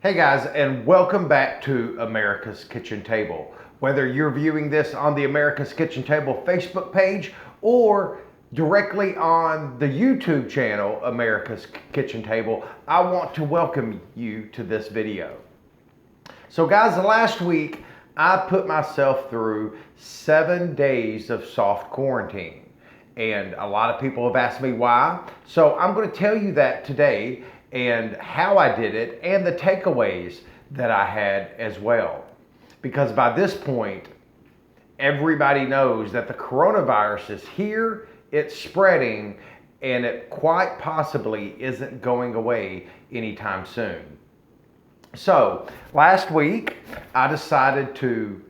Hey guys, and welcome back to America's Kitchen Table. Whether you're viewing this on the America's Kitchen Table Facebook page or directly on the YouTube channel, America's Kitchen Table, I want to welcome you to this video. So guys, last week I put myself through 7 days of soft quarantine. And a lot of people have asked me why. So I'm going to tell you that today and how I did it and the takeaways that I had as well. Because by this point, everybody knows that the coronavirus is here, it's spreading, and it quite possibly isn't going away anytime soon. So last week, I decided to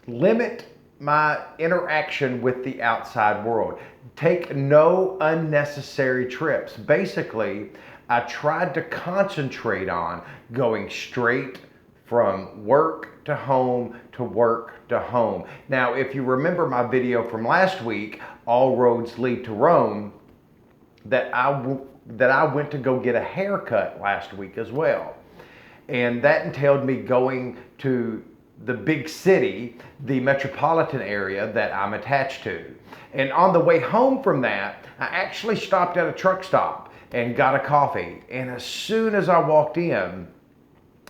limit my interaction with the outside world. Take no unnecessary trips. Basically, I tried to concentrate on going straight from work to home to work to home. Now, if you remember my video from last week, All Roads Lead to Rome, that I went to go get a haircut last week as well. And that entailed me going to the big city, the metropolitan area that I'm attached to. And on the way home from that, I actually stopped at a truck stop and got a coffee. And as soon as I walked in,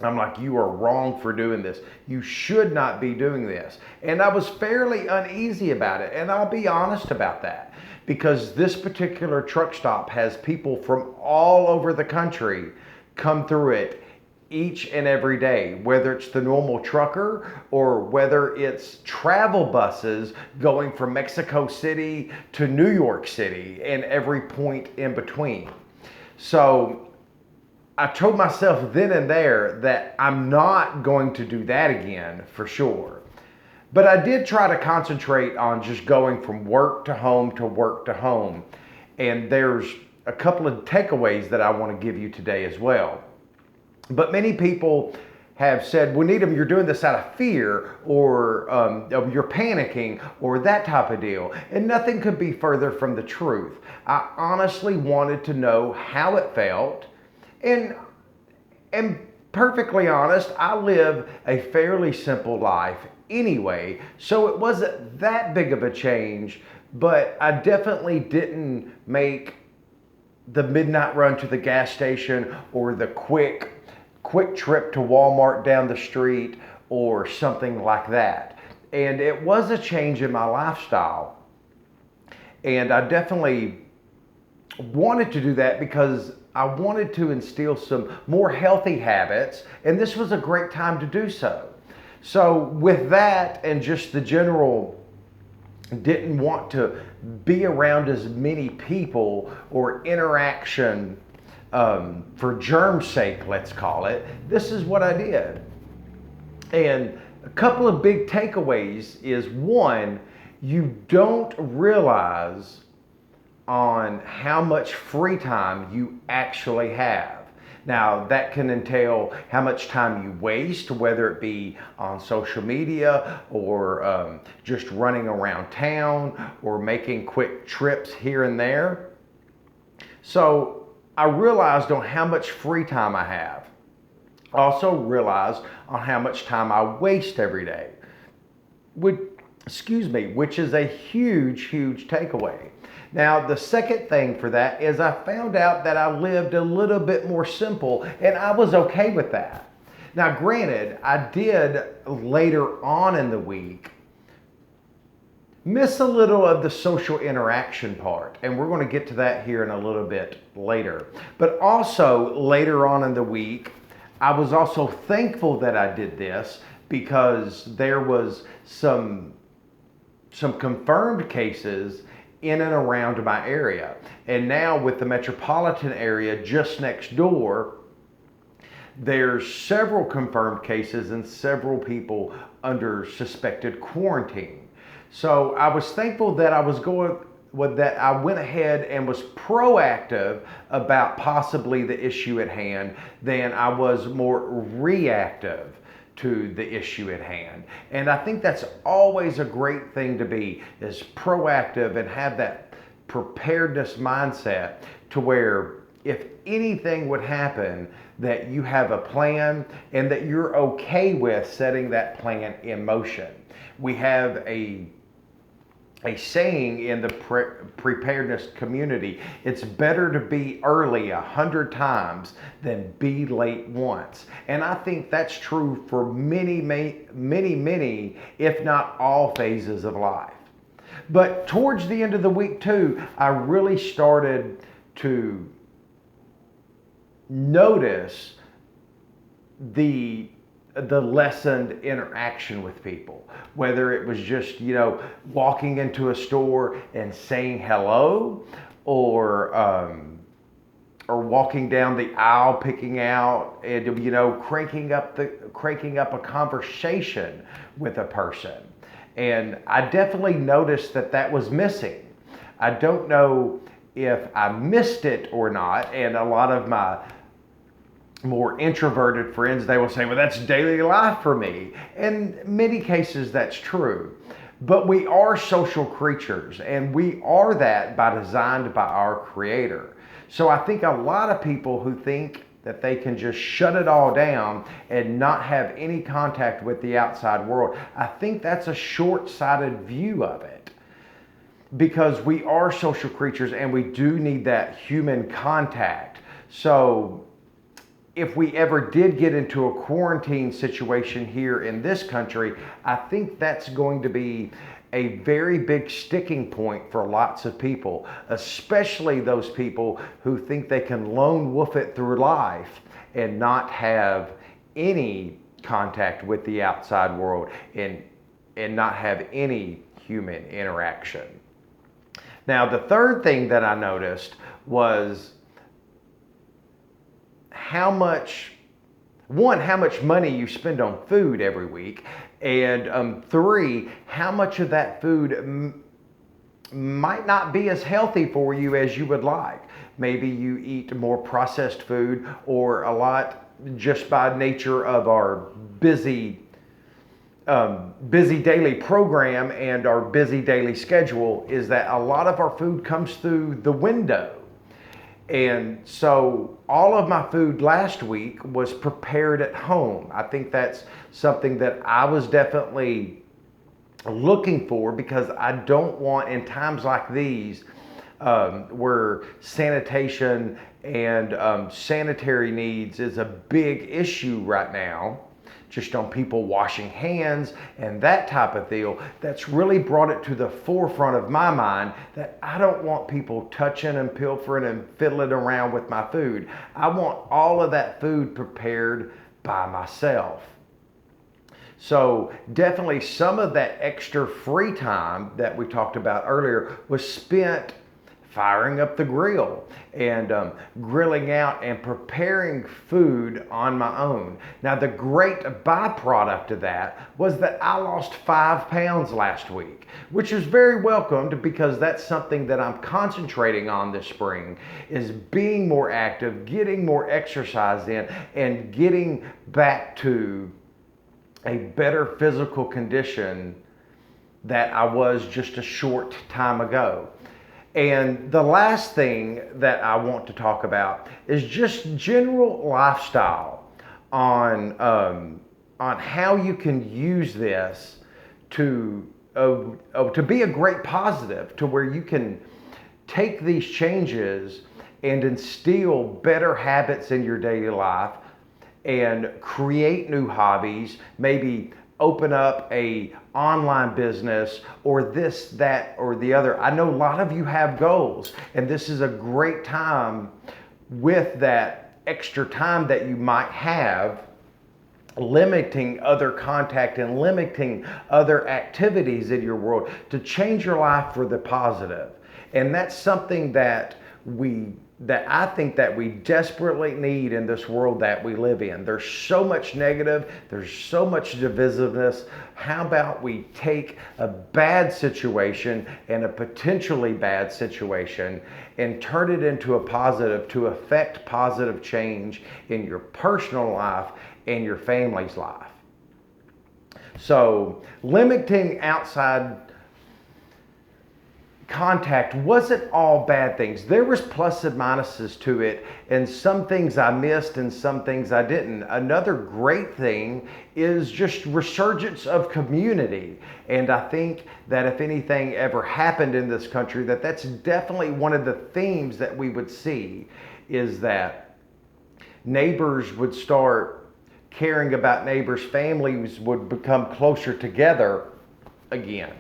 I'm like, you are wrong for doing this. You should not be doing this. And I was fairly uneasy about it. And I'll be honest about that, because this particular truck stop has people from all over the country come through it each and every day, whether it's the normal trucker or whether it's travel buses going from Mexico City to New York City and every point in between. So I told myself then and there that I'm not going to do that again for sure. But I did try to concentrate on just going from work to home to work to home. And there's a couple of takeaways that I want to give you today as well. But many people have said, well, Needham, you're doing this out of fear, or you're panicking, or that type of deal. And nothing could be further from the truth. I honestly wanted to know how it felt. And perfectly honest, I live a fairly simple life anyway, so it wasn't that big of a change, but I definitely didn't make the midnight run to the gas station or the quick trip to Walmart down the street or something like that. And it was a change in my lifestyle. And I definitely wanted to do that because I wanted to instill some more healthy habits, and this was a great time to do so. So with that and just the general didn't want to be around as many people or interaction for germ's sake, let's call it, this is what I did. And a couple of big takeaways is, one, you don't realize on how much free time you actually have. Now, that can entail how much time you waste, whether it be on social media or just running around town or making quick trips here and there. So I realized on how much free time I have. I also realized on how much time I waste every day, which is a huge takeaway. Now, the second thing for that is I found out that I lived a little bit more simple, and I was okay with that. Now, granted, I did later on in the week miss a little of the social interaction part, and we're going to get to that here in a little bit later. But also later on in the week, I was also thankful that I did this because there was some confirmed cases in and around my area. And now with the metropolitan area just next door, there's several confirmed cases and several people under suspected quarantine. So I was thankful that I went ahead and was proactive about possibly the issue at hand than I was more reactive to the issue at hand. And I think that's always a great thing to be, is proactive and have that preparedness mindset to where if anything would happen, that you have a plan and that you're okay with setting that plan in motion. We have a saying in the preparedness community: it's better to be early 100 times than be late once. And I think that's true for many, if not all phases of life. But towards the end of the week too, I really started to notice the lessened interaction with people, whether it was just, walking into a store and saying hello, or walking down the aisle picking out and, cranking up a conversation with a person. And I definitely noticed that was missing. I don't know if I missed it or not, and a lot of my more introverted friends, they will say, well, that's daily life for me. And in many cases, that's true. But we are social creatures, and we are that designed by our Creator. So I think a lot of people who think that they can just shut it all down and not have any contact with the outside world, I think that's a short-sighted view of it. Because we are social creatures and we do need that human contact. So if we ever did get into a quarantine situation here in this country, I think that's going to be a very big sticking point for lots of people, especially those people who think they can lone wolf it through life and not have any contact with the outside world and not have any human interaction. Now, the third thing that I noticed was how much money you spend on food every week, and 3, how much of that food might not be as healthy for you as you would like. Maybe you eat more processed food, or a lot, just by nature of our busy daily program and our busy daily schedule, is that a lot of our food comes through the window. And so all of my food last week was prepared at home. I think that's something that I was definitely looking for, because I don't want, in times like these, where sanitation and sanitary needs is a big issue right now, just on people washing hands and that type of deal, that's really brought it to the forefront of my mind that I don't want people touching and pilfering and fiddling around with my food. I want all of that food prepared by myself. So definitely some of that extra free time that we talked about earlier was spent firing up the grill and grilling out and preparing food on my own. Now, the great byproduct of that was that I lost 5 pounds last week, which was very welcomed, because that's something that I'm concentrating on this spring, is being more active, getting more exercise in, and getting back to a better physical condition that I was just a short time ago. And the last thing that I want to talk about is just general lifestyle on how you can use this to be a great positive, to where you can take these changes and instill better habits in your daily life and create new hobbies, maybe open up a online business, or this, that, or the other. I know a lot of you have goals, and this is a great time, with that extra time that you might have, limiting other contact and limiting other activities in your world, to change your life for the positive. And that's something that I think that we desperately need in this world that we live in. There's so much negative, there's so much divisiveness. How about we take a bad situation and a potentially bad situation and turn it into a positive, to affect positive change in your personal life and your family's life. So limiting outside contact wasn't all bad things. There was plus and minuses to it, and some things I missed and some things I didn't. Another great thing is just resurgence of community. And I think that if anything ever happened in this country, that's definitely one of the themes that we would see, is that neighbors would start caring about neighbors, families would become closer together again.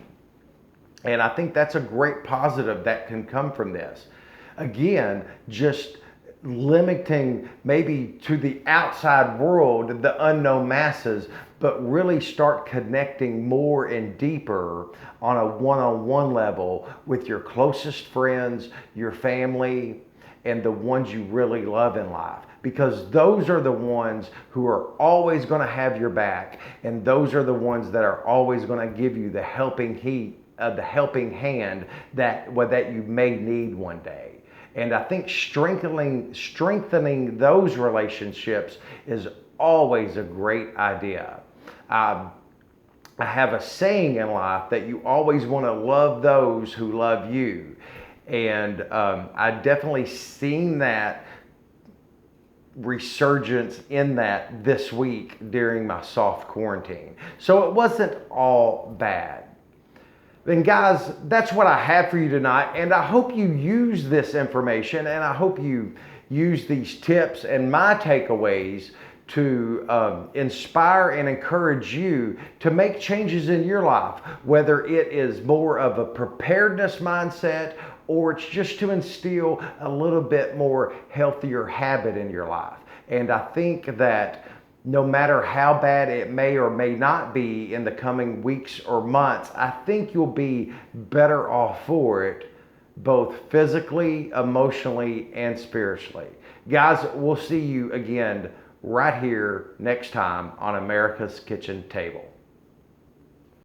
And I think that's a great positive that can come from this. Again, just limiting maybe to the outside world, the unknown masses, but really start connecting more and deeper on a one-on-one level with your closest friends, your family, and the ones you really love in life. Because those are the ones who are always going to have your back, and those are the ones that are always going to give you the helping hand that you may need one day. And I think strengthening those relationships is always a great idea. I have a saying in life that you always want to love those who love you. And I definitely seen that resurgence in that this week during my soft quarantine. So it wasn't all bad. Then guys, that's what I have for you tonight, and I hope you use this information, and I hope you use these tips and my takeaways to inspire and encourage you to make changes in your life, whether it is more of a preparedness mindset or it's just to instill a little bit more healthier habit in your life. And I think that no matter how bad it may or may not be in the coming weeks or months, I think you'll be better off for it, both physically, emotionally, and spiritually. Guys, we'll see you again right here next time on America's Kitchen Table.